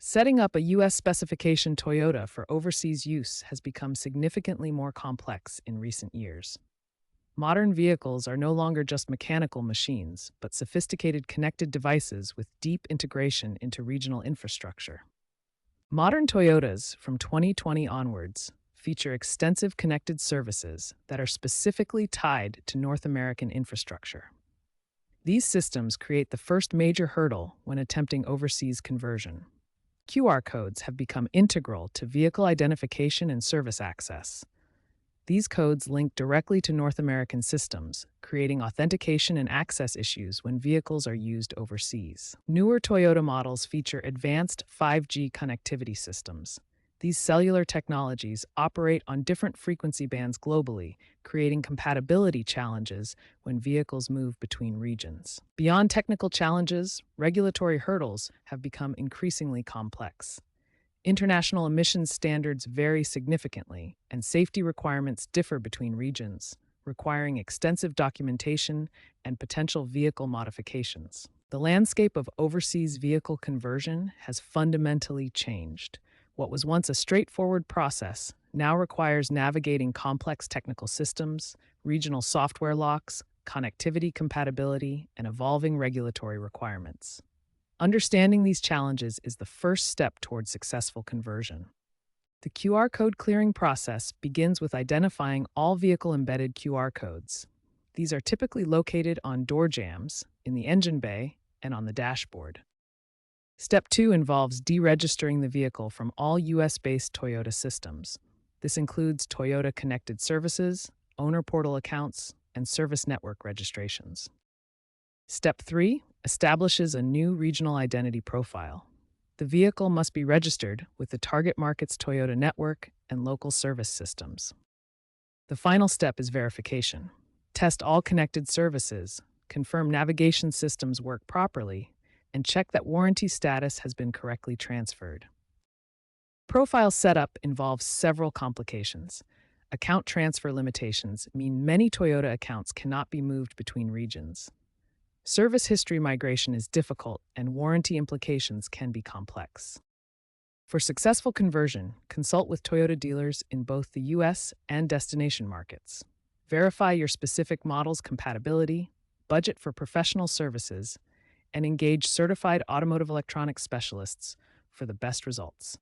Setting up a US specification Toyota for overseas use has become significantly more complex in recent years. Modern vehicles are no longer just mechanical machines, but sophisticated connected devices with deep integration into regional infrastructure. Modern Toyotas from 2020 onwards feature extensive connected services that are specifically tied to North American infrastructure. These systems create the first major hurdle when attempting overseas conversion. QR codes have become integral to vehicle identification and service access. These codes link directly to North American systems, creating authentication and access issues when vehicles are used overseas. Newer Toyota models feature advanced 5G connectivity systems. These cellular technologies operate on different frequency bands globally, creating compatibility challenges when vehicles move between regions. Beyond technical challenges, regulatory hurdles have become increasingly complex. International emissions standards vary significantly, and safety requirements differ between regions, requiring extensive documentation and potential vehicle modifications. The landscape of overseas vehicle conversion has fundamentally changed. What was once a straightforward process now requires navigating complex technical systems, regional software locks, connectivity compatibility, and evolving regulatory requirements. Understanding these challenges is the first step towards successful conversion. The QR code clearing process begins with identifying all vehicle embedded QR codes. These are typically located on door jambs, in the engine bay, and on the dashboard. Step 2 involves deregistering the vehicle from all US-based Toyota systems. This includes Toyota Connected Services, owner portal accounts, and service network registrations. Step 3 establishes a new regional identity profile. The vehicle must be registered with the target market's Toyota network and local service systems. The final step is verification. Test all connected services, confirm navigation systems work properly, and check that warranty status has been correctly transferred. Profile setup involves several complications. Account transfer limitations mean many Toyota accounts cannot be moved between regions. Service history migration is difficult, and warranty implications can be complex. For successful conversion, consult with Toyota dealers in both the US and destination markets. Verify your specific model's compatibility, budget for professional services, and engage certified automotive electronics specialists for the best results.